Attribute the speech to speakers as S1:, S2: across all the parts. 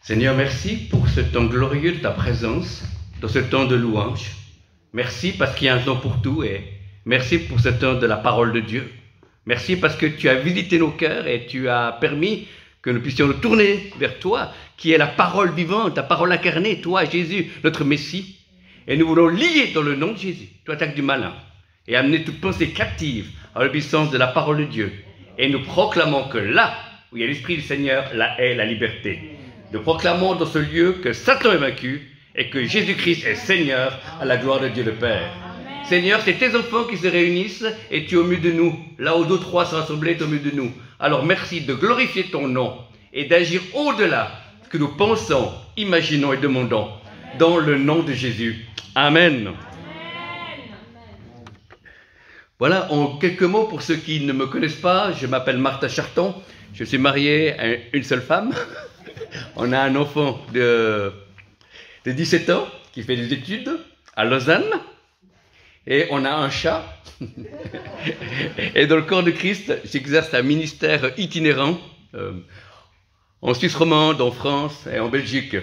S1: Seigneur, merci pour ce temps glorieux de ta présence, dans ce temps de louange. Merci parce qu'il y a un temps pour tout et merci pour ce temps de la parole de Dieu. Merci parce que tu as visité nos cœurs et tu as permis que nous puissions nous tourner vers toi, qui est la parole vivante, ta parole incarnée, toi, Jésus, notre Messie. Et nous voulons lier dans le nom de Jésus, toute attaque du malin, et amener toute pensée captive à l'obéissance de la parole de Dieu. Et nous proclamons que là où il y a l'Esprit du Seigneur, là est la liberté. Nous proclamons dans ce lieu que Satan est vaincu et que Jésus-Christ est Seigneur à la gloire de Dieu le Père. Amen. Seigneur, c'est tes enfants qui se réunissent et tu es au milieu de nous. Là où deux, trois sont rassemblés, tu es au milieu de nous. Alors merci de glorifier ton nom et d'agir au-delà de ce que nous pensons, imaginons et demandons. Dans le nom de Jésus. Amen. Voilà, en quelques mots pour ceux qui ne me connaissent pas, je m'appelle Martha Charton, je suis marié à une seule femme. On a un enfant de 17 ans qui fait des études à Lausanne et on a un chat. Et dans le corps de Christ, j'exerce un ministère itinérant en Suisse romande, en France et en Belgique.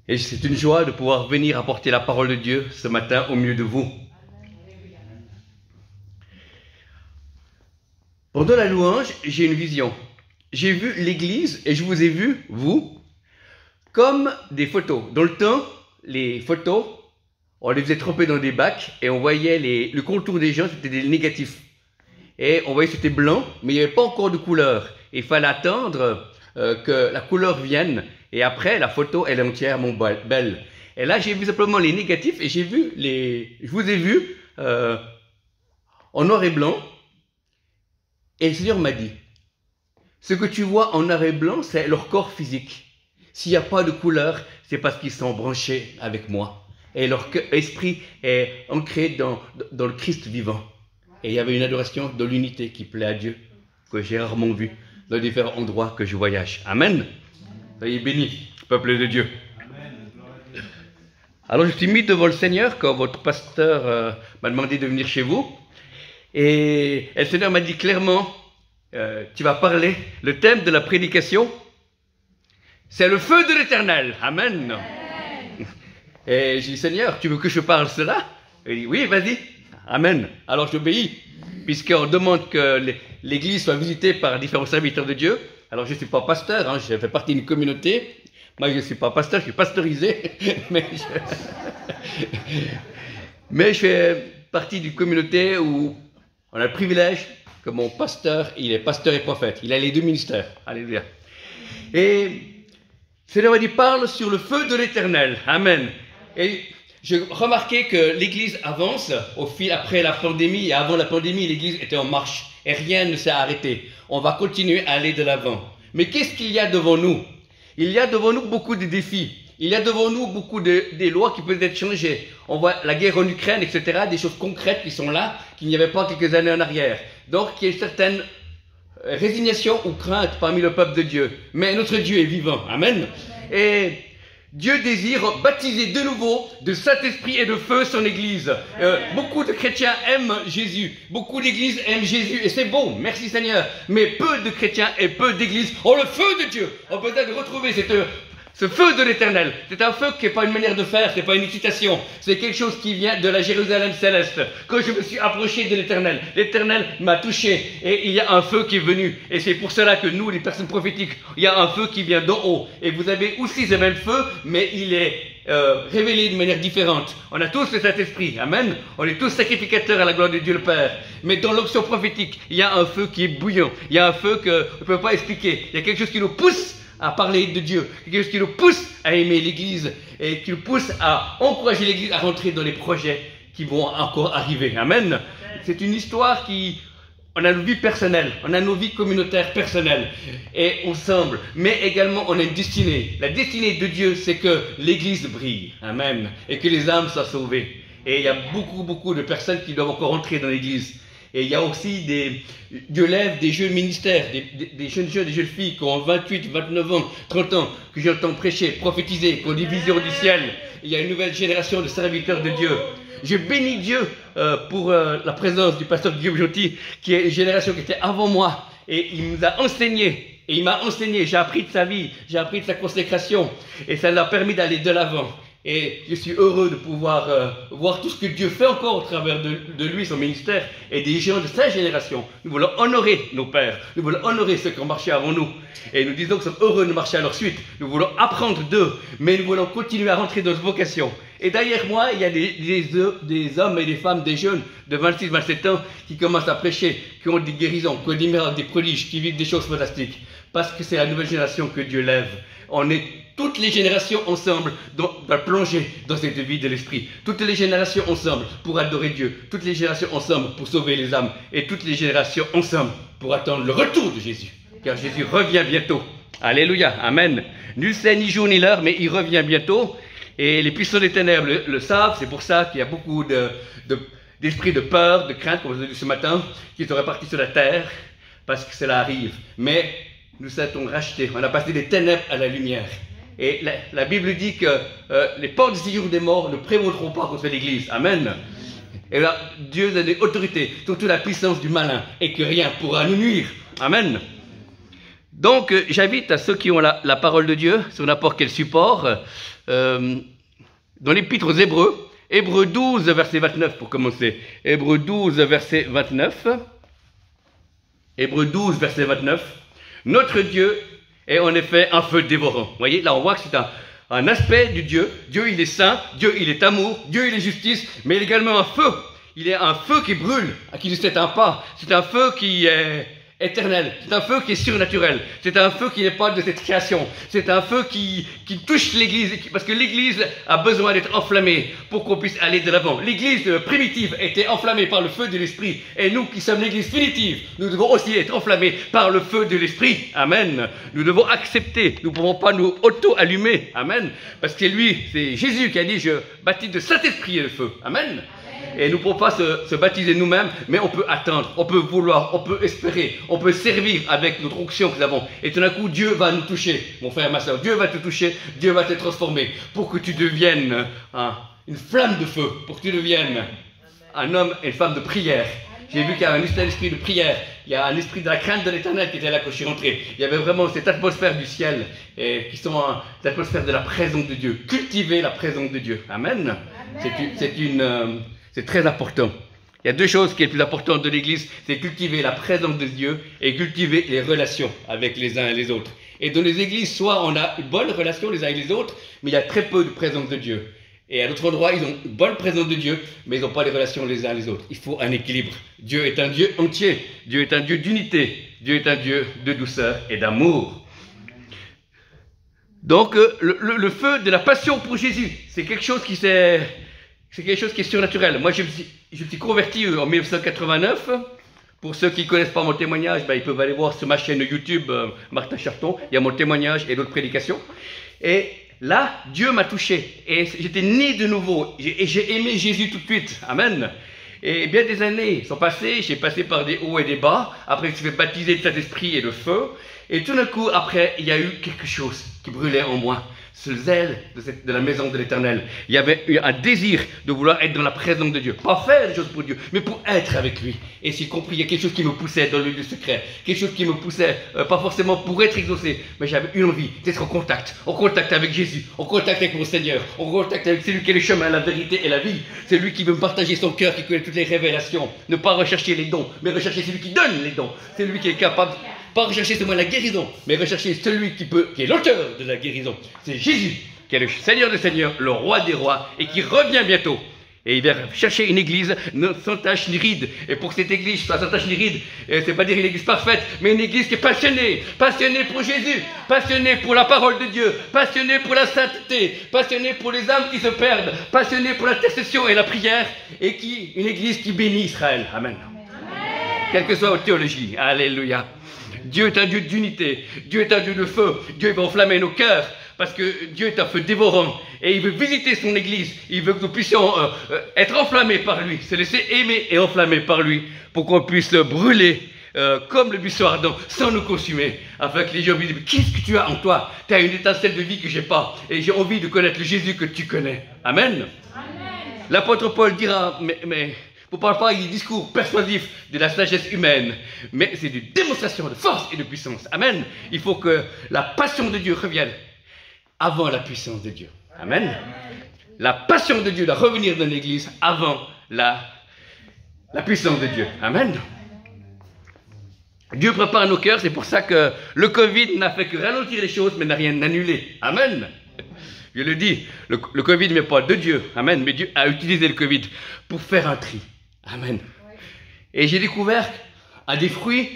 S1: Et c'est une joie de pouvoir venir apporter la parole de Dieu ce matin au milieu de vous. Pendant la louange, j'ai une vision. J'ai vu l'Église et je vous ai vu, vous, comme des photos. Dans le temps, les photos, on les faisait tremper dans des bacs et on voyait le contour des gens, c'était des négatifs. Et on voyait que c'était blanc, mais il n'y avait pas encore de couleur. Il fallait attendre que la couleur vienne. Et après, la photo, elle est entièrement belle. Et là, j'ai vu simplement les négatifs et je vous ai vu en noir et blanc. Et le Seigneur m'a dit, ce que tu vois en noir et blanc, c'est leur corps physique. S'il n'y a pas de couleur, c'est parce qu'ils sont branchés avec moi. Et leur esprit est ancré dans le Christ vivant. Et il y avait une adoration de l'unité qui plaît à Dieu, que j'ai rarement vue dans différents endroits que je voyage. Amen. Soyez bénis, peuple de Dieu. Alors je suis mis devant le Seigneur quand votre pasteur m'a demandé de venir chez vous. Et le Seigneur m'a dit clairement, tu vas parler, le thème de la prédication, c'est le feu de l'Éternel. Amen. Et j'ai dit, Seigneur, tu veux que je parle cela? Il dit, oui, vas-y. Amen. Alors j'obéis, puisqu'on demande que l'Église soit visitée par différents serviteurs de Dieu. Alors je ne suis pas pasteur, hein, je fais partie d'une communauté. Moi je ne suis pas pasteur, je suis pasteurisé. mais je fais partie d'une communauté où on a le privilège que mon pasteur, il est pasteur et prophète. Il a les deux ministères. Alléluia. Et le Seigneur m'a dit, parle sur le feu de l'Éternel. Amen. Et j'ai remarqué que l'Église avance après la pandémie. Et avant la pandémie, l'Église était en marche. Et rien ne s'est arrêté. On va continuer à aller de l'avant. Mais qu'est-ce qu'il y a devant nous? Il y a devant nous beaucoup de défis. Il y a devant nous beaucoup des lois qui peuvent être changées. On voit la guerre en Ukraine, etc., des choses concrètes qui sont là, qu'il n'y avait pas quelques années en arrière. Donc, il y a une certaine résignation ou crainte parmi le peuple de Dieu. Mais notre Dieu est vivant. Amen. Et Dieu désire baptiser de nouveau de Saint-Esprit et de feu son Église. Beaucoup de chrétiens aiment Jésus. Beaucoup d'églises aiment Jésus. Et c'est bon, merci Seigneur. Mais peu de chrétiens et peu d'églises ont le feu de Dieu. On peut peut-être retrouver ce feu de l'Éternel. C'est un feu qui n'est pas une manière de faire, c'est pas une excitation. C'est quelque chose qui vient de la Jérusalem céleste. Quand je me suis approché de l'Éternel, l'Éternel m'a touché et il y a un feu qui est venu. Et c'est pour cela que nous, les personnes prophétiques, il y a un feu qui vient d'en haut. Et vous avez aussi ce même feu, mais il est révélé d'une manière différente. On a tous le Saint-Esprit. Amen. On est tous sacrificateurs à la gloire de Dieu le Père. Mais dans l'option prophétique, il y a un feu qui est bouillant. Il y a un feu qu'on ne peut pas expliquer. Il y a quelque chose qui nous pousse à parler de Dieu, quelque chose qui nous pousse à aimer l'Église et qui nous pousse à encourager l'Église à rentrer dans les projets qui vont encore arriver. Amen. C'est une histoire on a nos vies personnelles, on a nos vies communautaires personnelles et ensemble, mais également on a une destinée. La destinée de Dieu, c'est que l'Église brille. Amen. Et que les âmes soient sauvées. Et il y a beaucoup de personnes qui doivent encore entrer dans l'Église. Et il y a aussi Dieu lève des jeunes ministères, des jeunes des jeunes filles qui ont 28, 29 ans, 30 ans, que j'entends prêcher, prophétiser, qui ont des visions du ciel. Il y a une nouvelle génération de serviteurs de Dieu. Je bénis Dieu pour la présence du pasteur Guillaume Gentil, qui est une génération qui était avant moi. Et il nous a enseigné Et il m'a enseigné, j'ai appris de sa vie, j'ai appris de sa consécration. Et ça l'a permis d'aller de l'avant. Et je suis heureux de pouvoir voir tout ce que Dieu fait encore au travers de lui, son ministère, et des gens de sa génération. Nous voulons honorer nos pères, nous voulons honorer ceux qui ont marché avant nous. Et nous disons que nous sommes heureux de marcher à leur suite. Nous voulons apprendre d'eux, mais nous voulons continuer à rentrer dans notre vocation. Et derrière moi, il y a des hommes et des femmes, des jeunes de 26-27 ans qui commencent à prêcher, qui ont des guérisons, qui ont des miracles, des prodiges, qui vivent des choses fantastiques. Parce que c'est la nouvelle génération que Dieu lève. On est toutes les générations ensemble dans plonger dans cette vie de l'esprit. Toutes les générations ensemble pour adorer Dieu. Toutes les générations ensemble pour sauver les âmes. Et toutes les générations ensemble pour attendre le retour de Jésus. Car Jésus revient bientôt. Alléluia, amen. Nul sait ni jour ni l'heure, mais il revient bientôt. Et les puissants des ténèbres le savent. C'est pour ça qu'il y a beaucoup d'esprits de peur, de crainte, comme vous avez dit ce matin, qui sont répartis sur la terre, parce que cela arrive. Mais nous sommes rachetés. On a passé des ténèbres à la lumière. Et la Bible dit que les portes du séjour des morts ne prévaudront pas contre l'Église. Amen. Et là, Dieu a des autorités sur toute la puissance du malin et que rien pourra nous nuire. Amen. Donc, j'invite à ceux qui ont la parole de Dieu sur n'importe quel support, dans l'Épître aux Hébreux, Hébreux 12, verset 29 pour commencer. Hébreux 12, verset 29. Hébreux 12, verset 29. Notre Dieu est en effet un feu dévorant. Vous voyez, là on voit que c'est un aspect du Dieu. Dieu, il est saint, Dieu, il est amour, Dieu, il est justice, mais il est également un feu. Il est un feu qui brûle, qui ne s'éteint pas. C'est un feu qui est éternel. C'est un feu qui est surnaturel. C'est un feu qui n'est pas de cette création. C'est un feu qui touche l'Église, parce que l'Église a besoin d'être enflammée pour qu'on puisse aller de l'avant. L'Église primitive était enflammée par le feu de l'Esprit. Et nous qui sommes l'Église finitive, nous devons aussi être enflammés par le feu de l'Esprit. Amen. Nous devons accepter. Nous ne pouvons pas nous auto-allumer. Amen. Parce que c'est Jésus qui a dit, je baptise de Saint-Esprit et de feu. Amen. Et nous ne pouvons pas se baptiser nous-mêmes, mais on peut attendre, on peut vouloir, on peut espérer, on peut servir avec notre onction que nous avons. Et tout d'un coup, Dieu va nous toucher, mon frère, ma soeur. Dieu va te toucher, Dieu va te transformer pour que tu deviennes une flamme de feu, pour que tu deviennes un homme et une femme de prière. J'ai vu qu'il y a un esprit de prière, il y a un esprit de la crainte de l'Éternel qui était là quand je suis rentré. Il y avait vraiment cette atmosphère du ciel, et qui sont l'atmosphère de la présence de Dieu. Cultiver la présence de Dieu. Amen. C'est très important. Il y a deux choses qui sont les plus importantes de l'Église, c'est cultiver la présence de Dieu et cultiver les relations avec les uns et les autres. Et dans les églises, soit on a une bonne relation les uns avec les autres, mais il y a très peu de présence de Dieu. Et à d'autres endroits, ils ont une bonne présence de Dieu, mais ils n'ont pas les relations les uns les autres. Il faut un équilibre. Dieu est un Dieu entier. Dieu est un Dieu d'unité. Dieu est un Dieu de douceur et d'amour. Donc, le feu de la passion pour Jésus, c'est quelque chose qui est surnaturel. Moi, je me suis converti en 1989. Pour ceux qui ne connaissent pas mon témoignage, ils peuvent aller voir sur ma chaîne YouTube, Martin Charton. Il y a mon témoignage et d'autres prédications. Et là, Dieu m'a touché. Et j'étais né de nouveau. Et j'ai aimé Jésus tout de suite. Amen. Et bien des années sont passées. J'ai passé par des hauts et des bas. Après, je suis fait baptiser de Saint-Esprit et de feu. Et tout d'un coup, après, il y a eu quelque chose qui brûlait en moi. Ce zèle de la maison de l'Éternel. Il y avait eu un désir de vouloir être dans la présence de Dieu. Pas faire des choses pour Dieu, mais pour être avec lui. Et j'ai compris, il y a quelque chose qui me poussait dans le lieu secret. Quelque chose qui me poussait, pas forcément pour être exaucé, mais j'avais une envie d'être en contact avec Jésus, en contact avec mon Seigneur, en contact avec celui qui est le chemin, la vérité et la vie. C'est lui qui veut me partager son cœur, qui connaît toutes les révélations. Ne pas rechercher les dons, mais rechercher celui qui donne les dons. C'est lui qui est capable. Pas rechercher seulement la guérison, mais rechercher celui qui est l'auteur de la guérison. C'est Jésus, qui est le Seigneur des Seigneurs, le Roi des Rois, et qui revient bientôt. Et il vient chercher une église sans tache ni ride. Et pour que cette église soit sans tache ni ride, c'est pas dire une église parfaite, mais une église qui est passionnée pour Jésus, passionnée pour la parole de Dieu, passionnée pour la sainteté, passionnée pour les âmes qui se perdent, passionnée pour l'intercession et la prière, et une église qui bénit Israël. Amen. Quelle que soit votre théologie. Alléluia. Dieu est un Dieu d'unité, Dieu est un Dieu de feu, Dieu va enflammer nos cœurs, parce que Dieu est un feu dévorant, et il veut visiter son église, il veut que nous puissions être enflammés par lui, se laisser aimer et enflammer par lui, pour qu'on puisse brûler comme le buisson ardent, sans nous consumer, afin que les gens me disent, qu'est-ce que tu as en toi? Tu as une étincelle de vie que j'ai pas, et j'ai envie de connaître le Jésus que tu connais. Amen. L'apôtre Paul dira, mais ne parle pas du discours persuasif de la sagesse humaine, mais c'est une démonstration de force et de puissance. Amen. Il faut que la passion de Dieu revienne avant la puissance de Dieu. Amen. La passion de Dieu doit revenir dans l'Église avant la puissance de Dieu. Amen. Dieu prépare nos cœurs, c'est pour ça que le Covid n'a fait que ralentir les choses, mais n'a rien annulé. Amen. Je le dis, le Covid n'est pas de Dieu. Amen. Mais Dieu a utilisé le Covid pour faire un tri. Amen. Et j'ai découvert un des fruits,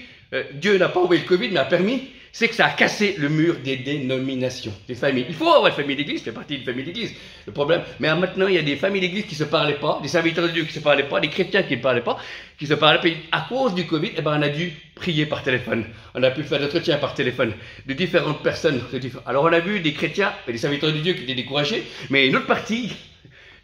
S1: Dieu n'a pas envoyé le Covid, mais a permis, c'est que ça a cassé le mur des dénominations, des familles. Il faut avoir une famille d'église, je fais partie d'une famille d'église, le problème. Mais maintenant, il y a des familles d'église qui ne se parlaient pas, des serviteurs de Dieu qui ne se parlaient pas, des chrétiens qui ne parlaient pas, qui se parlaient pas. À cause du Covid, eh ben, on a dû prier par téléphone. On a pu faire d'entretiens par téléphone de différentes personnes. Alors on a vu des chrétiens et des serviteurs de Dieu qui étaient découragés, mais une autre partie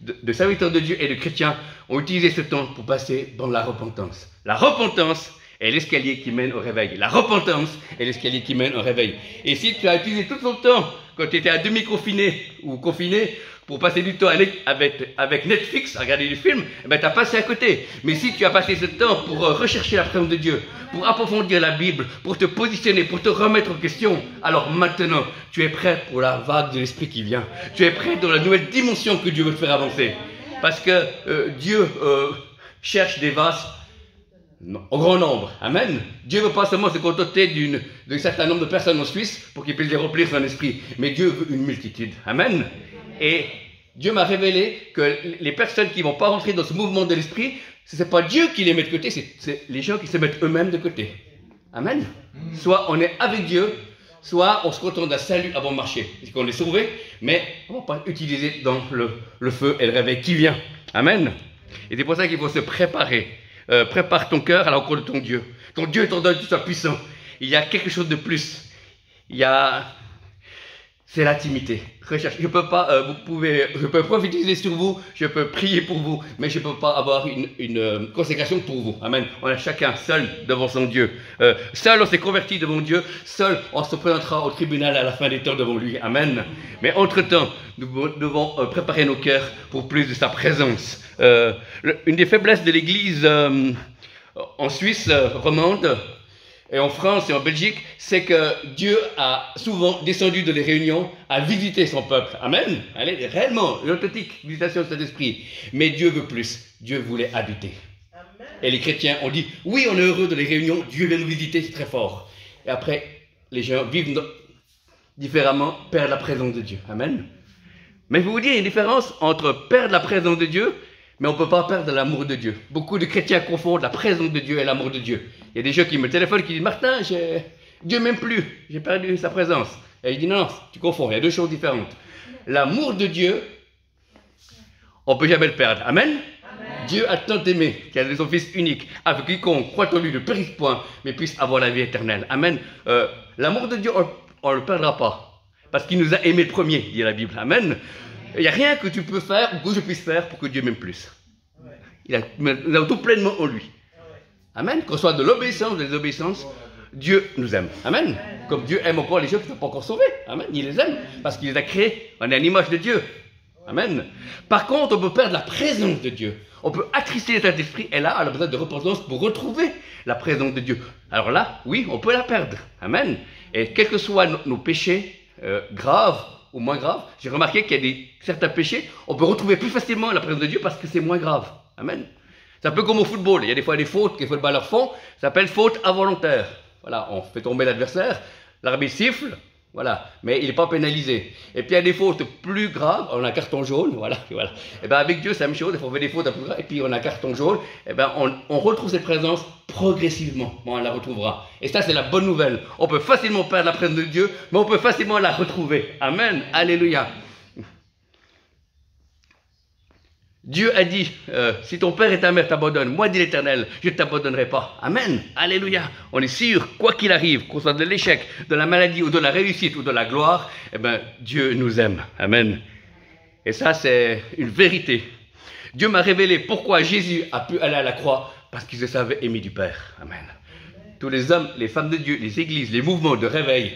S1: de serviteurs de Dieu et de chrétiens ont utilisé ce temps pour passer dans la repentance. La repentance est l'escalier qui mène au réveil. La repentance est l'escalier qui mène au réveil. Et si tu as utilisé tout ton temps, quand tu étais à demi-confiné ou confiné, pour passer du temps avec Netflix, à regarder des films, eh ben, tu as passé à côté. Mais si tu as passé ce temps pour rechercher la présence de Dieu, pour approfondir la Bible, pour te positionner, pour te remettre en question, alors maintenant, tu es prêt pour la vague de l'Esprit qui vient. Tu es prêt dans la nouvelle dimension que Dieu veut te faire avancer. Parce que Dieu cherche des vases au grand nombre. Amen. Dieu ne veut pas seulement se contenter d'un certain nombre de personnes en Suisse pour qu'il puisse les remplir son esprit, mais Dieu veut une multitude. Amen. Et Dieu m'a révélé que les personnes qui ne vont pas rentrer dans ce mouvement de l'esprit, ce n'est pas Dieu qui les met de côté, c'est les gens qui se mettent eux-mêmes de côté. Amen. Soit on est avec Dieu, soit on se contente d'un salut avant de marcher. C'est qu'on est sauvé, mais on ne va pas utiliser dans le feu et le réveil qui vient. Amen. Et c'est pour ça qu'il faut se préparer. Prépare ton cœur à la rencontre de ton Dieu. Ton Dieu t'en donne tout ça puissant. Il y a quelque chose de plus. C'est l'intimité. Recherche. Je peux pas, je peux prophétiser sur vous, je peux prier pour vous, mais je peux pas avoir une consécration pour vous. Amen. On est chacun seul devant son Dieu. Seul on s'est converti devant Dieu, seul on se présentera au tribunal à la fin des temps devant lui. Amen. Mais entre-temps, nous devons préparer nos cœurs pour plus de sa présence. Une des faiblesses de l'Église en Suisse romande, et en France et en Belgique, c'est que Dieu a souvent descendu de les réunions à visiter son peuple. Amen. Allez, réellement, une authentique visitation de cet esprit. Mais Dieu veut plus. Dieu voulait habiter. Amen. Et les chrétiens ont dit, oui, on est heureux de les réunions, Dieu vient nous visiter, c'est très fort. Et après, les gens vivent différemment, perdent la présence de Dieu. Amen. Mais je vais vous dire, il y a une différence entre perdre la présence de Dieu, mais on ne peut pas perdre l'amour de Dieu. Beaucoup de chrétiens confondent la présence de Dieu et l'amour de Dieu. Il y a des gens qui me téléphonent qui disent « Martin, Dieu m'aime plus, j'ai perdu sa présence. » Et je dis « Non, tu confonds, il y a deux choses différentes. L'amour de Dieu, on ne peut jamais le perdre. Amen. Amen. Dieu a tant aimé qu'il a donné son Fils unique, avec quiconque croit en lui ne périsse point, mais puisse avoir la vie éternelle. Amen. L'amour de Dieu, on ne le perdra pas. Parce qu'il nous a aimé le premier, dit la Bible. Amen. Il n'y a rien que tu peux faire ou que je puisse faire pour que Dieu m'aime plus. Nous avons tout pleinement en lui. Amen. Qu'on soit de l'obéissance ou de la désobéissance, Dieu nous aime. Amen. Comme Dieu aime encore les gens qui ne sont pas encore sauvés. Amen. Il les aime parce qu'il les a créés. On est à l'image de Dieu. Amen. Par contre, on peut perdre la présence de Dieu. On peut attrister l'état d'esprit et là, on a besoin de repentance pour retrouver la présence de Dieu. Alors là, oui, on peut la perdre. Amen. Et quels que soient nos péchés graves, ou moins grave, j'ai remarqué qu'il y a certains péchés, on peut retrouver plus facilement la présence de Dieu parce que c'est moins grave. Amen. C'est un peu comme au football, il y a des fois des fautes que les footballeurs font, ça s'appelle faute involontaire. Voilà, on fait tomber l'adversaire, l'arbitre siffle, voilà, mais il n'est pas pénalisé. Et puis il y a des fautes plus graves, on a un carton jaune, voilà. Et bien avec Dieu c'est la même chose, il faut faire des fautes un peu graves, et puis on a un carton jaune, et bien on retrouve cette présence progressivement, on la retrouvera. Et ça c'est la bonne nouvelle, on peut facilement perdre la présence de Dieu, mais on peut facilement la retrouver. Amen, alléluia. Dieu a dit, si ton père et ta mère t'abandonnent, moi dit l'Éternel, je ne t'abandonnerai pas. Amen, alléluia. On est sûr, quoi qu'il arrive, qu'on soit de l'échec, de la maladie ou de la réussite ou de la gloire, eh bien, Dieu nous aime. Amen. Et ça, c'est une vérité. Dieu m'a révélé pourquoi Jésus a pu aller à la croix, parce qu'il se savait aimé du Père. Amen. Tous les hommes, les femmes de Dieu, les églises, les mouvements de réveil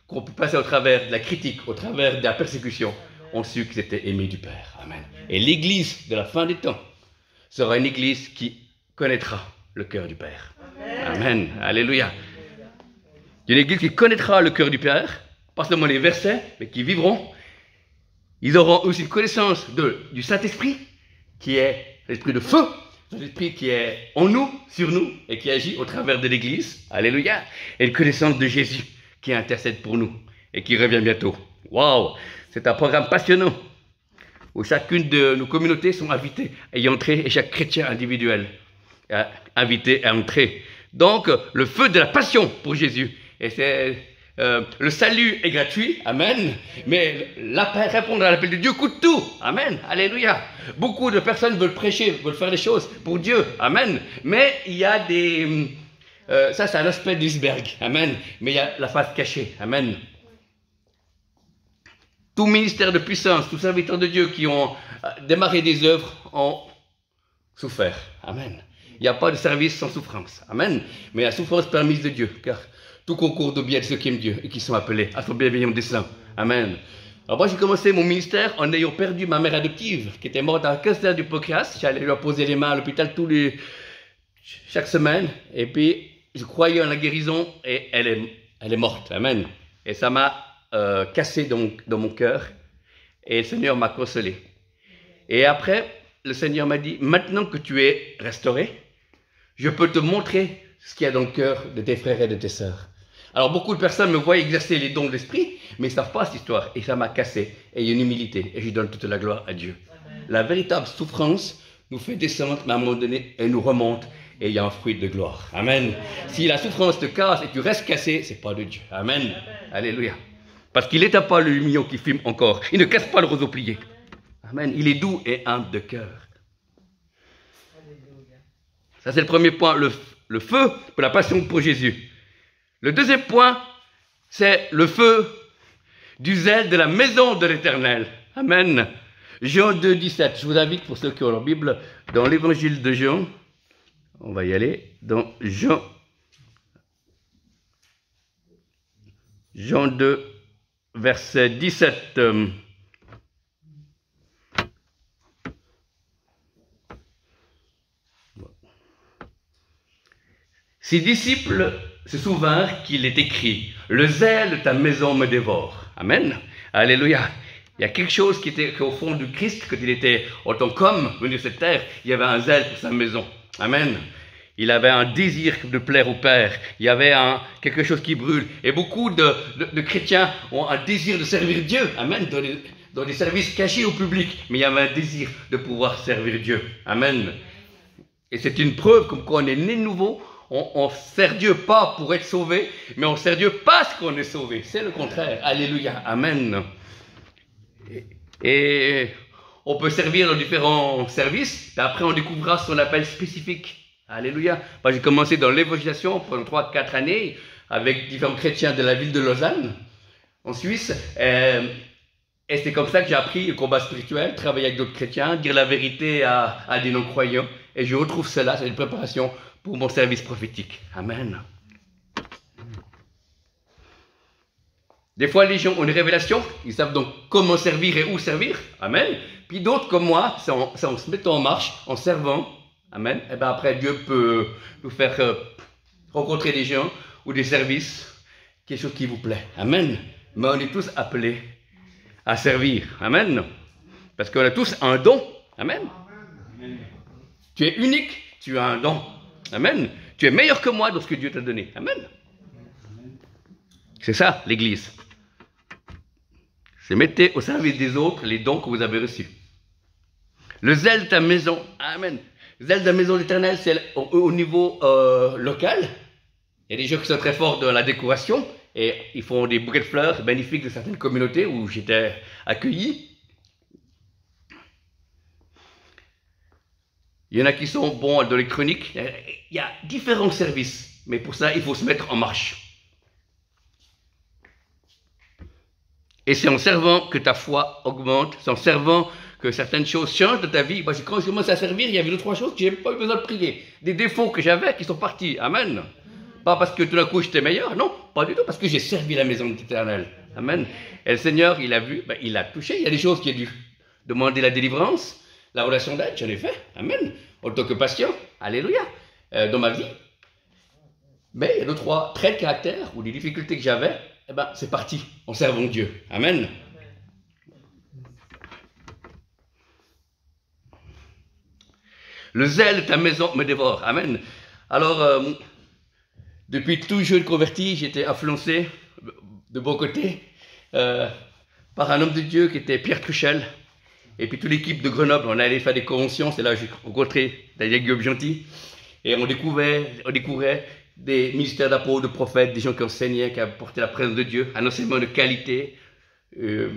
S1: qu'on peut passer au travers de la critique, au travers de la persécution, ont su qu'ils étaient aimés du Père. Amen. Et l'Église de la fin des temps sera une église qui connaîtra le cœur du Père. Amen. Alléluia. Une église qui connaîtra le cœur du Père, pas seulement les versets, mais qui vivront. Ils auront aussi une connaissance du Saint-Esprit, qui est l'esprit de feu, l'esprit qui est en nous, sur nous, et qui agit au travers de l'Église. Alléluia. Et une connaissance de Jésus, qui intercède pour nous, et qui revient bientôt. Waouh! C'est un programme passionnant, où chacune de nos communautés sont invitées à y entrer, et chaque chrétien individuel est invité à entrer. Donc, le feu de la passion pour Jésus. Et c'est... le salut est gratuit, amen, mais répondre à l'appel de Dieu coûte tout, amen, alléluia. Beaucoup de personnes veulent prêcher, veulent faire des choses pour Dieu, amen, mais il y a des... ça c'est un aspect de l'iceberg, amen, mais il y a la face cachée, amen. Tout ministère de puissance, tous serviteurs de Dieu qui ont démarré des œuvres ont souffert, amen. Il n'y a pas de service sans souffrance, amen, mais la souffrance permise de Dieu, car tout concourt de bien de ceux qui aiment Dieu et qui sont appelés à son bienveillant dessein. Amen. Alors moi, j'ai commencé mon ministère en ayant perdu ma mère adoptive, qui était morte d'un cancer du pancréas. J'allais lui poser les mains à l'hôpital chaque semaine. Et puis, je croyais en la guérison et elle est morte. Amen. Et ça m'a cassé dans mon cœur. Et le Seigneur m'a consolé. Et après, le Seigneur m'a dit, maintenant que tu es restauré, je peux te montrer ce qu'il y a dans le cœur de tes frères et de tes sœurs. Alors beaucoup de personnes me voient exercer les dons de l'esprit, mais ils ne savent pas cette histoire. Et ça m'a cassé. Et il y a une humilité. Et je donne toute la gloire à Dieu. Amen. La véritable souffrance nous fait descendre, mais à un moment donné, elle nous remonte. Et il y a un fruit de gloire. Amen. Amen. Si la souffrance te casse et tu restes cassé, ce n'est pas de Dieu. Amen. Amen. Alléluia. Parce qu'il n'éteint pas le million qui fume encore. Il ne casse pas le roseau plié. Amen. Il est doux et humble de cœur. Ça c'est le premier point. Le feu pour la passion pour Jésus. Le deuxième point, c'est le feu du zèle de la maison de l'Éternel. Amen. Jean 2, 17. Je vous invite, pour ceux qui ont leur Bible, dans l'évangile de Jean. On va y aller. Dans Jean 2, verset 17. Ses disciples se souvinrent qu'il est écrit « Le zèle de ta maison me dévore ». Amen. Alléluia. Il y a quelque chose qui était au fond du Christ, quand il était en tant qu'homme venu sur cette terre, il y avait un zèle pour sa maison. Amen. Il avait un désir de plaire au Père. Il y avait quelque chose qui brûle. Et beaucoup de chrétiens ont un désir de servir Dieu. Amen. Dans des services cachés au public. Mais il y avait un désir de pouvoir servir Dieu. Amen. Et c'est une preuve comme quoi on est né de nouveau. On sert Dieu pas pour être sauvé, mais on sert Dieu parce qu'on est sauvé. C'est le contraire. Alléluia. Amen. Et on peut servir dans différents services. Et après, on découvrira son appel spécifique. Alléluia. Moi, j'ai commencé dans l'évangélisation pendant 3-4 années avec différents chrétiens de la ville de Lausanne, en Suisse. Et c'est comme ça que j'ai appris le combat spirituel, travailler avec d'autres chrétiens, dire la vérité à des non-croyants. Et je retrouve cela, c'est une préparation pour mon service prophétique. Amen. Des fois, les gens ont une révélation, ils savent donc comment servir et où servir. Amen. Puis d'autres comme moi, c'est en se mettant en marche, en servant. Amen. Et bien après, Dieu peut nous faire rencontrer des gens ou des services, quelque chose qui vous plaît. Amen. Mais on est tous appelés à servir. Amen. Parce qu'on a tous un don. Amen. Amen. Tu es unique, tu as un don. Amen. Tu es meilleur que moi dans ce que Dieu t'a donné. Amen. C'est ça, l'Église. C'est mettez au service des autres les dons que vous avez reçus. Le zèle de ta maison. Amen. Le zèle de la maison de l'Éternel, c'est au niveau local. Il y a des gens qui sont très forts dans la décoration et ils font des bouquets de fleurs magnifiques de certaines communautés où j'étais accueilli. Il y en a qui sont bons dans l'électronique. Il y a différents services, mais pour ça, il faut se mettre en marche. Et c'est en servant que ta foi augmente, c'est en servant que certaines choses changent de ta vie. Parce que quand je commence à servir, il y avait 2-3 choses que je n'avais pas eu besoin de prier. Des défauts que j'avais qui sont partis. Amen. Pas parce que tout d'un coup j'étais meilleur, non, pas du tout, parce que j'ai servi la maison de l'Éternel. Amen. Et le Seigneur, il a vu, il a touché. Il y a des choses qui a dû demander la délivrance. La relation d'aide, j'en ai fait, amen. En tant que patient, alléluia, dans ma vie. Mais il y a 2-3 traits de caractère ou des difficultés que j'avais, eh ben, c'est parti en servant Dieu, amen. Le zèle de ta maison me dévore, amen. Alors, depuis tout jeune converti, j'étais influencé de bon côté par un homme de Dieu qui était Pierre Truchel. Et puis toute l'équipe de Grenoble, on allait faire des conventions, c'est là que j'ai rencontré Daniel Guillaume-Gentil. Et on découvrait des ministères d'apôtres, de prophètes, des gens qui enseignaient, qui apportaient la présence de Dieu, un enseignement de qualité. Et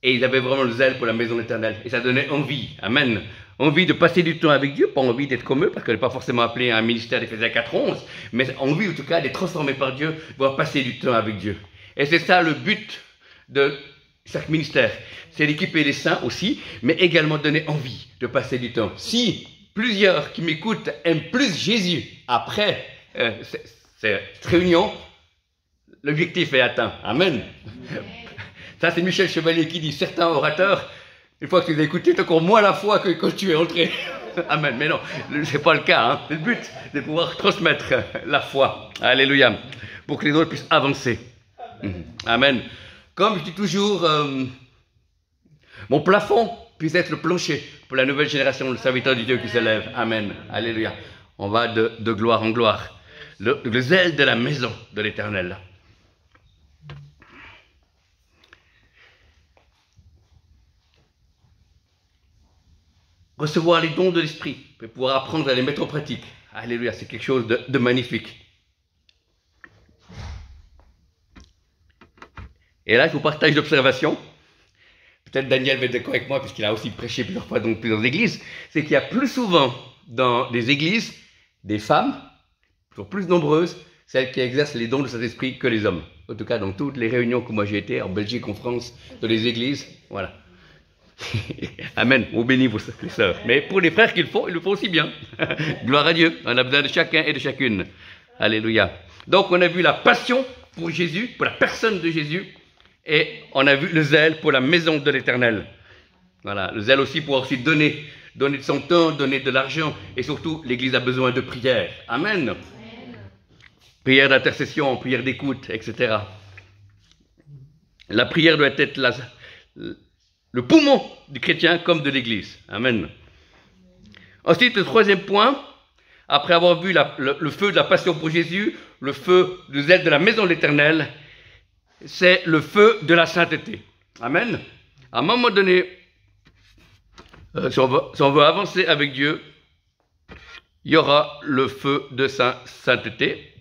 S1: ils avaient vraiment le zèle pour la maison éternelle. Et ça donnait envie, amen. Envie de passer du temps avec Dieu, pas envie d'être comme eux, parce qu'on n'est pas forcément appelé à un ministère d'Éphésiens 4:11, mais envie en tout cas d'être transformé par Dieu, pouvoir passer du temps avec Dieu. Et c'est ça le but de chaque ministère. C'est d'équiper les saints aussi, mais également donner envie de passer du temps. Si plusieurs qui m'écoutent aiment plus Jésus après cette réunion, l'objectif est atteint. Amen. Ça, c'est Michel Chevalier qui dit, certains orateurs, une fois que tu les as écoutés, tu as encore moins la foi que quand tu es entré. Amen. Mais non, ce n'est pas le cas. Hein. Le but, c'est de pouvoir transmettre la foi. Alléluia. Pour que les autres puissent avancer. Amen. Comme je dis toujours, mon plafond puisse être le plancher pour la nouvelle génération de serviteurs de Dieu qui s'élève. Amen. Alléluia. On va de gloire en gloire. Le zèle de la maison de l'Éternel. Recevoir les dons de l'esprit, et pouvoir apprendre à les mettre en pratique. Alléluia, c'est quelque chose de magnifique. Et là, je vous partage l'observation. Peut-être Daniel va être d'accord avec moi, puisqu'il a aussi prêché plusieurs fois dans plusieurs églises. C'est qu'il y a plus souvent dans des églises des femmes, toujours plus nombreuses, celles qui exercent les dons de cet esprit que les hommes. En tout cas, dans toutes les réunions que moi j'ai été, en Belgique, en France, dans les églises, voilà. Amen, on bénit vos les sœurs. Mais pour les frères qu'il faut, il le faut aussi bien. Gloire à Dieu, on a besoin de chacun et de chacune. Alléluia. Donc on a vu la passion pour Jésus, pour la personne de Jésus, et on a vu le zèle pour la maison de l'Éternel. Voilà, le zèle aussi pour aussi donner de son temps, donner de l'argent, et surtout l'Église a besoin de prière. Amen. Prière d'intercession, prière d'écoute, etc. La prière doit être le poumon du chrétien comme de l'Église. Amen. Ensuite, le troisième point, après avoir vu le feu de la passion pour Jésus, le feu du zèle de la maison de l'Éternel, c'est le feu de la sainteté. Amen. À un moment donné, si on veut avancer avec Dieu, il y aura le feu de sa sainteté.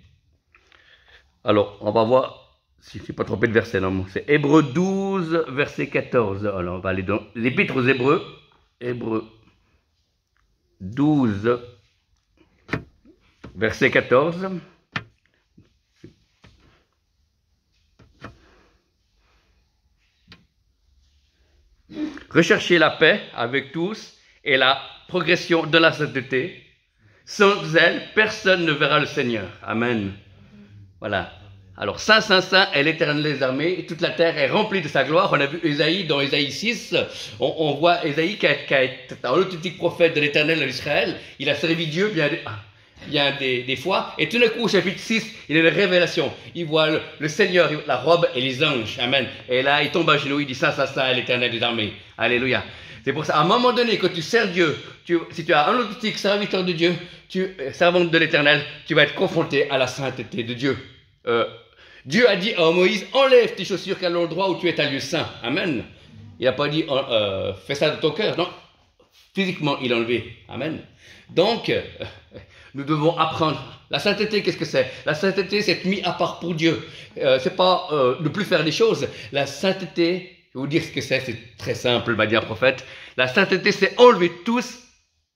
S1: Alors, on va voir. Si je ne suis pas trompé de verset, non, c'est Hébreux 12, verset 14. Alors, on va aller dans l'Épître aux Hébreux. Hébreux 12, verset 14. Recherchez la paix avec tous et la progression de la sainteté. Sans elle, personne ne verra le Seigneur. Amen. Voilà. Alors, Saint, Saint, Saint est l'Éternel des armées, et toute la terre est remplie de sa gloire. On a vu Ésaïe, dans Ésaïe 6, on voit Ésaïe qui est un authentique prophète de l'Éternel en Israël. Il a servi Dieu bien des fois, et tout d'un coup, au chapitre 6, il a une révélation. Il voit le Seigneur, la robe et les anges. Amen. Et là, il tombe à genoux, il dit Saint, Saint, Saint est l'Éternel des armées. Alléluia. C'est pour ça, à un moment donné, quand tu sers Dieu, si tu as un authentique serviteur de Dieu, servante de l'Éternel, tu vas être confronté à la sainteté de Dieu. Dieu a dit à Moïse, enlève tes chaussures car l'endroit où tu es un lieu saint. Amen. Il n'a pas dit, fais ça de ton cœur. Non, physiquement, il a enlevé. Amen. Donc, nous devons apprendre. La sainteté, qu'est-ce que c'est? La sainteté, c'est être mis à part pour Dieu. C'est pas ne plus faire des choses. La sainteté, je vais vous dire ce que c'est très simple, m'a dit un prophète. La sainteté, c'est enlever tout ce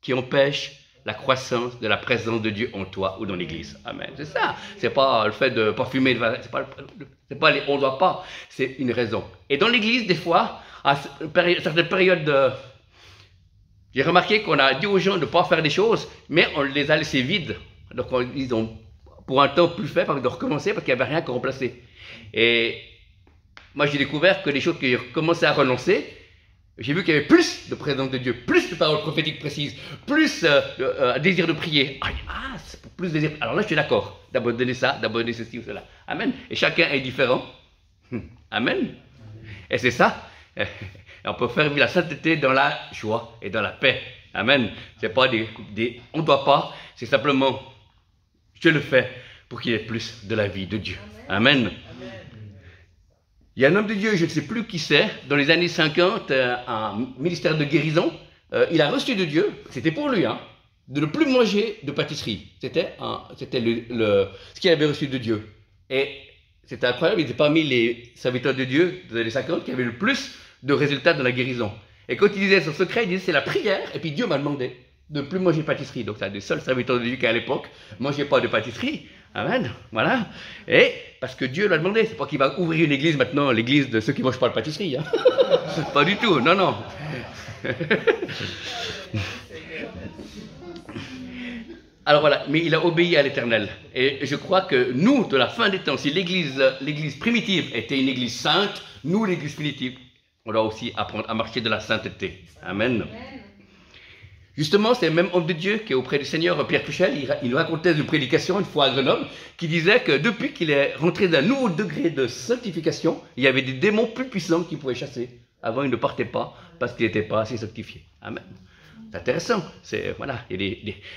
S1: qui empêche la croissance de la présence de Dieu en toi ou dans l'église. Amen. C'est ça. C'est pas le fait de pas fumer, c'est pas on doit pas. C'est une raison. Et dans l'église, des fois, à certaines périodes, j'ai remarqué qu'on a dit aux gens de ne pas faire des choses, mais on les a laissés vides. Donc ils ont, pour un temps, plus fait, de recommencer parce qu'il n'y avait rien qu'à remplacer. Et moi, j'ai découvert que les choses qui commençaient à renoncer, j'ai vu qu'il y avait plus de présence de Dieu, plus de paroles prophétiques précises, plus désir de prier. C'est pour plus de désir. Alors là, je suis d'accord. D'abord donner ça, d'abord donner ceci ou cela. Amen. Et chacun est différent. Amen. Et c'est ça. Et on peut faire vivre la sainteté dans la joie et dans la paix. Amen. C'est pas on ne doit pas, c'est simplement, je le fais pour qu'il y ait plus de la vie de Dieu. Amen. Il y a un homme de Dieu, je ne sais plus qui c'est, dans les années 50, un ministère de guérison. Il a reçu de Dieu, c'était pour lui, de ne plus manger de pâtisserie. C'était ce qu'il avait reçu de Dieu. Et c'était incroyable, il était parmi les serviteurs de Dieu des années 50 qui avaient le plus de résultats dans la guérison. Et quand il disait son secret, il disait c'est la prière, et puis Dieu m'a demandé de ne plus manger de pâtisserie. Donc c'est un des seuls serviteurs de Dieu qui à l'époque ne mangeait pas de pâtisserie. Amen. Voilà. Et parce que Dieu l'a demandé, c'est pas qu'il va ouvrir une église maintenant, l'église de ceux qui ne mangent pas de pâtisserie. Pas du tout, non, non. Alors voilà, mais il a obéi à l'Éternel. Et je crois que nous, de la fin des temps, si l'église primitive était une église sainte, nous, l'église primitive, on doit aussi apprendre à marcher de la sainteté. Amen. Justement, c'est le même homme de Dieu qui est auprès du Seigneur, Pierre Puchel, il nous racontait une prédication une fois à Grenoble, qui disait que depuis qu'il est rentré d'un nouveau degré de sanctification, il y avait des démons plus puissants qu'il pouvait chasser. Avant, il ne partait pas parce qu'il n'était pas assez sanctifié. Amen. C'est intéressant. C'est voilà,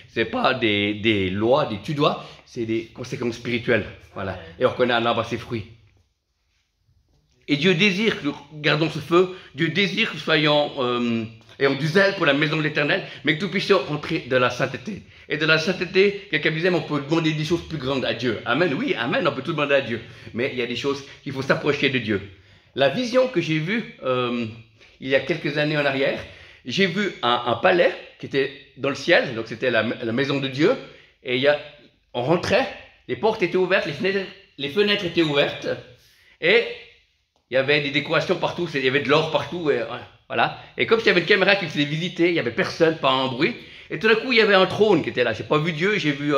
S1: c'est pas des lois, des tu-dois, c'est des conséquences spirituelles. Voilà. Et on reconnaît un arbre à ses fruits. Et Dieu désire que nous gardons ce feu. Dieu désire que nous soyons ayant du zèle pour la maison de l'Éternel, mais que nous puissions rentrer de la sainteté. Et de la sainteté, quelqu'un disait, on peut demander des choses plus grandes à Dieu. Amen, oui, amen, on peut tout demander à Dieu. Mais il y a des choses qu'il faut s'approcher de Dieu. La vision que j'ai vue il y a quelques années en arrière, j'ai vu un palais qui était dans le ciel, donc c'était la maison de Dieu, et on rentrait, les portes étaient ouvertes, les fenêtres étaient ouvertes, et il y avait des décorations partout, il y avait de l'or partout, et voilà. Et comme s'il y avait une caméra qui faisait visiter, il n'y avait personne, pas un bruit. Et tout d'un coup, il y avait un trône qui était là. Je n'ai pas vu Dieu, j'ai vu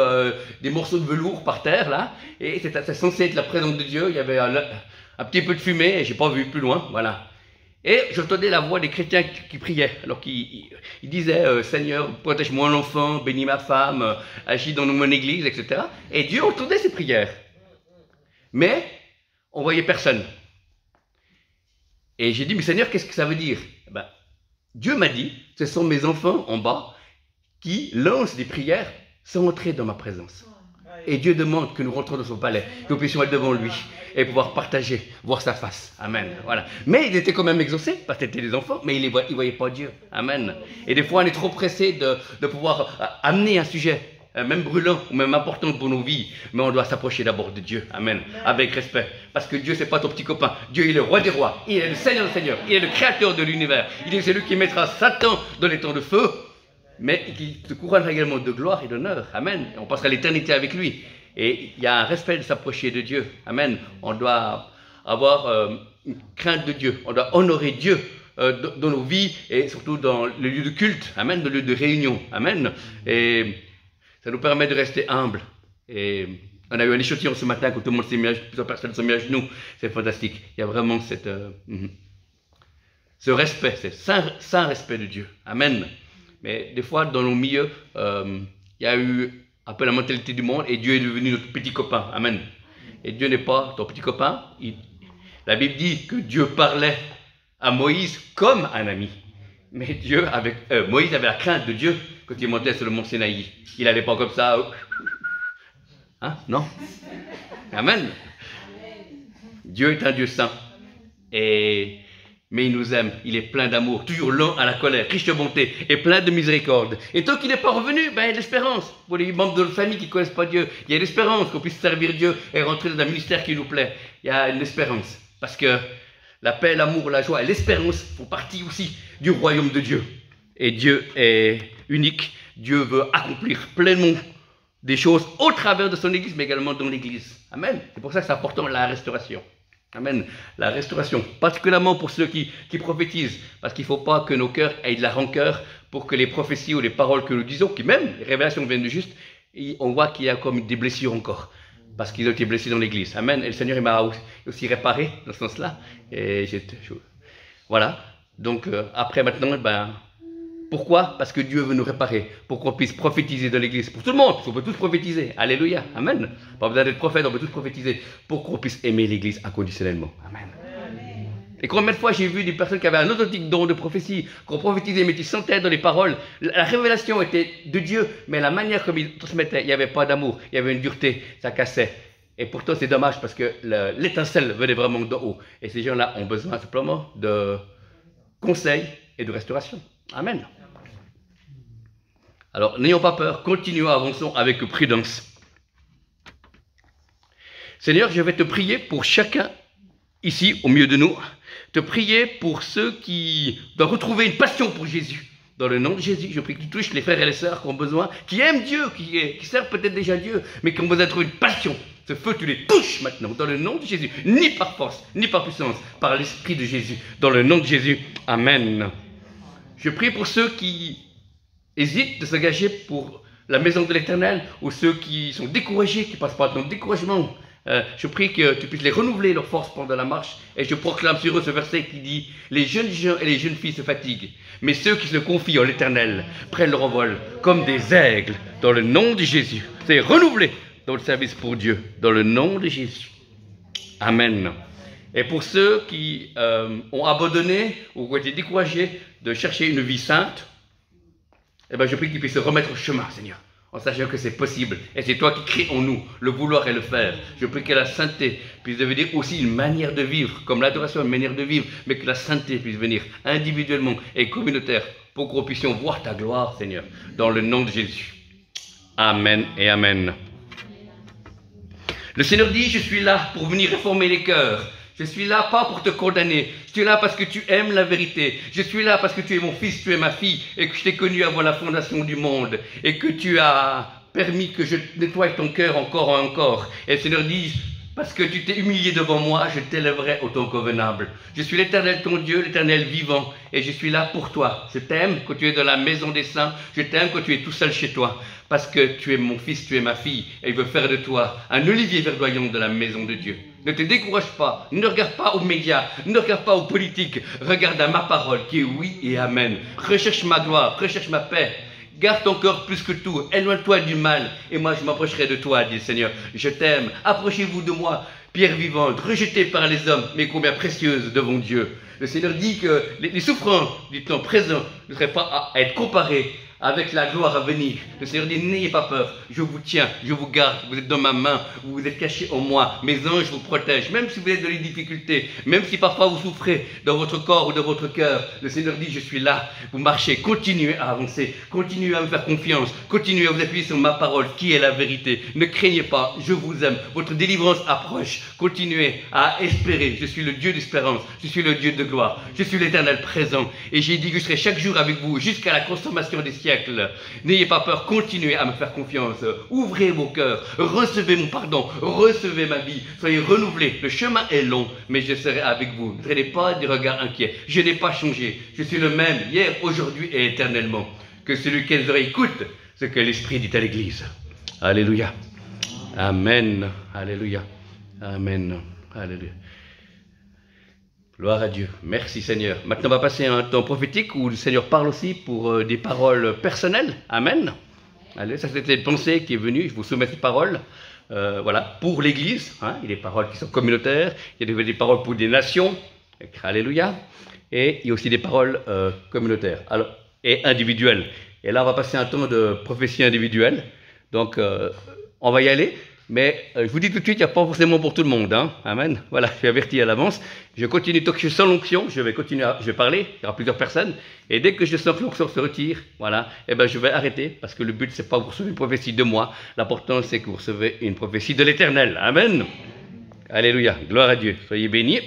S1: des morceaux de velours par terre, là. Et c'était censé être la présence de Dieu. Il y avait un petit peu de fumée, et je n'ai pas vu plus loin, voilà. Et j'entendais la voix des chrétiens qui priaient. Alors qu'ils disaient, Seigneur, protège mon enfant, bénis ma femme, agis dans mon église, etc. Et Dieu entendait ces prières. Mais on ne voyait personne. Et j'ai dit, mais Seigneur, qu'est-ce que ça veut dire? Dieu m'a dit, ce sont mes enfants en bas qui lancent des prières sans entrer dans ma présence. Et Dieu demande que nous rentrons dans son palais, que nous puissions être devant lui et pouvoir partager, voir sa face. Amen. Voilà. Mais ils étaient quand même exaucés, parce que c'était des enfants, mais ils ne voyaient pas Dieu. Amen. Et des fois, on est trop pressé de pouvoir amener un sujet, même brûlant ou même important pour nos vies, mais on doit s'approcher d'abord de Dieu. Amen. Avec respect. Parce que Dieu, c'est pas ton petit copain. Dieu, il est le roi des rois. Il est le Seigneur des seigneurs. Il est le créateur de l'univers. Il est celui qui mettra Satan dans les temps de feu, mais qui te couronnera également de gloire et d'honneur. Amen. On passera l'éternité avec lui. Et il y a un respect de s'approcher de Dieu. Amen. On doit avoir une crainte de Dieu. On doit honorer Dieu dans nos vies et surtout dans le lieu de culte. Amen. Dans le lieu de réunion. Amen. Et ça nous permet de rester humbles. Et on a eu un échantillon ce matin quand tout le monde s'est mis à genoux, plusieurs personnes sont mis à genoux. C'est fantastique. Il y a vraiment ce respect, ce saint respect de Dieu. Amen. Mais des fois, dans nos milieux, il y a eu un peu la mentalité du monde et Dieu est devenu notre petit copain. Amen. Et Dieu n'est pas ton petit copain. La Bible dit que Dieu parlait à Moïse comme un ami. Mais Moïse avait la crainte de Dieu quand il montait sur le mont Sinaï. Il n'allait pas comme ça. Hein? Non. Amen. Dieu est un Dieu saint. Mais il nous aime. Il est plein d'amour, toujours lent à la colère, riche de bonté et plein de miséricorde. Et tant qu'il n'est pas revenu, il y a l'espérance. Pour les membres de notre famille qui ne connaissent pas Dieu, il y a l'espérance qu'on puisse servir Dieu et rentrer dans un ministère qui nous plaît. Il y a une espérance. Parce que la paix, l'amour, la joie et l'espérance font partie aussi du royaume de Dieu. Et Dieu est unique. Dieu veut accomplir pleinement des choses au travers de son Église, mais également dans l'Église. Amen. C'est pour ça que c'est important la restauration. Amen. La restauration, particulièrement pour ceux qui prophétisent, parce qu'il ne faut pas que nos cœurs aient de la rancœur pour que les prophéties ou les paroles que nous disons, qui même, les révélations viennent de juste, on voit qu'il y a comme des blessures encore, parce qu'ils ont été blessés dans l'Église. Amen. Et le Seigneur m'a aussi réparé dans ce sens-là. Et voilà. Donc après maintenant, pourquoi? Parce que Dieu veut nous réparer, pour qu'on puisse prophétiser dans l'église, pour tout le monde, parce qu'on peut tous prophétiser, alléluia, amen. Pas besoin d'être prophète, on peut tous prophétiser, pour qu'on puisse aimer l'église inconditionnellement, amen. Et combien de fois j'ai vu des personnes qui avaient un authentique don de prophétie, qui ont prophétisé, mais qui sentaient dans les paroles, la révélation était de Dieu, mais la manière comme ils transmettaient, il n'y avait pas d'amour, il y avait une dureté, ça cassait. Et pourtant c'est dommage parce que l'étincelle venait vraiment d'en haut. Et ces gens-là ont besoin simplement de conseils et de restauration. Amen. Alors n'ayons pas peur, continuons, avançons avec prudence. Seigneur, je vais te prier pour chacun ici au milieu de nous, te prier pour ceux qui doivent retrouver une passion pour Jésus. Dans le nom de Jésus, je prie que tu touches les frères et les sœurs qui ont besoin, qui aiment Dieu, qui servent peut-être déjà Dieu, mais qui ont besoin de trouver une passion. Ce feu, tu les touches maintenant, dans le nom de Jésus, ni par force, ni par puissance, par l'Esprit de Jésus, dans le nom de Jésus. Amen. Je prie pour ceux qui hésitent de s'engager pour la maison de l'Éternel, ou ceux qui sont découragés, qui passent par un découragement. Je prie que tu puisses les renouveler leur force pendant la marche, et je proclame sur eux ce verset qui dit: les jeunes gens et les jeunes filles se fatiguent, mais ceux qui se confient en l'Éternel prennent leur envol comme des aigles, dans le nom de Jésus. C'est renouvelé dans le service pour Dieu, dans le nom de Jésus. Amen. Et pour ceux qui ont abandonné ou ont été découragés de chercher une vie sainte, je prie qu'ils puissent se remettre au chemin, Seigneur, en sachant que c'est possible. Et c'est toi qui crées en nous le vouloir et le faire. Je prie que la sainteté puisse devenir aussi une manière de vivre, comme l'adoration est une manière de vivre, mais que la sainteté puisse venir individuellement et communautaire pour que nous puissions voir ta gloire, Seigneur, dans le nom de Jésus. Amen et amen. Le Seigneur dit: je suis là pour venir réformer les cœurs. Je suis là pas pour te condamner. Je suis là parce que tu aimes la vérité. Je suis là parce que tu es mon fils, tu es ma fille, et que je t'ai connu avant la fondation du monde, et que tu as permis que je nettoie ton cœur encore et encore. Et le Seigneur dit: parce que tu t'es humilié devant moi, je t'élèverai au temps convenable. Je suis l'Éternel ton Dieu, l'Éternel vivant, et je suis là pour toi. Je t'aime quand tu es dans la maison des saints, je t'aime quand tu es tout seul chez toi, parce que tu es mon fils, tu es ma fille, et il veut faire de toi un olivier verdoyant de la maison de Dieu. Ne te décourage pas, ne regarde pas aux médias, ne regarde pas aux politiques, regarde à ma parole qui est oui et amen. Recherche ma gloire, recherche ma paix. Garde ton cœur plus que tout, éloigne-toi du mal, et moi je m'approcherai de toi, dit le Seigneur. Je t'aime, approchez-vous de moi, pierre vivante, rejetée par les hommes, mais combien précieuse devant Dieu. Le Seigneur dit que les souffrances du temps présent ne seraient pas à être comparées avec la gloire à venir. Le Seigneur dit: n'ayez pas peur, je vous tiens, je vous garde, vous êtes dans ma main, vous êtes cachés en moi, mes anges vous protègent, même si vous êtes dans les difficultés, même si parfois vous souffrez dans votre corps ou dans votre cœur. Le Seigneur dit: je suis là, vous marchez, continuez à avancer, continuez à me faire confiance, continuez à vous appuyer sur ma parole qui est la vérité. Ne craignez pas, je vous aime, votre délivrance approche, continuez à espérer. Je suis le Dieu d'espérance, je suis le Dieu de gloire, je suis l'Éternel présent, et j'ai dit que je serai chaque jour avec vous jusqu'à la consommation des siècles. N'ayez pas peur, continuez à me faire confiance, ouvrez vos cœurs, recevez mon pardon, recevez ma vie, soyez renouvelés. Le chemin est long, mais je serai avec vous. Ne traînez pas des regards inquiets, je n'ai pas changé, je suis le même hier, aujourd'hui et éternellement. Que celui qui a les oreilles écoute ce que l'Esprit dit à l'Église. Alléluia. Amen. Alléluia. Amen. Alléluia. Gloire à Dieu. Merci Seigneur. Maintenant, on va passer à un temps prophétique où le Seigneur parle aussi pour des paroles personnelles. Amen. Allez, ça c'était une pensée qui est venue. Je vous soumets ces paroles. Voilà, pour l'Église. Hein, il y a des paroles qui sont communautaires. Il y a des paroles pour des nations. Alléluia. Et il y a aussi des paroles communautaires et individuelles. Et là, on va passer un temps de prophétie individuelle. Donc, on va y aller. Mais je vous dis tout de suite, il n'y a pas forcément pour tout le monde. Hein. Amen. Voilà, je suis averti à l'avance. Je continue, tant que je sens l'onction, je vais continuer, je vais parler. Il y aura plusieurs personnes. Et dès que je sens que l'onction se retire, voilà, je vais arrêter. Parce que le but, c'est pas que vous recevez une prophétie de moi. L'important, c'est que vous recevez une prophétie de l'Éternel. Amen. Alléluia. Gloire à Dieu. Soyez bénis.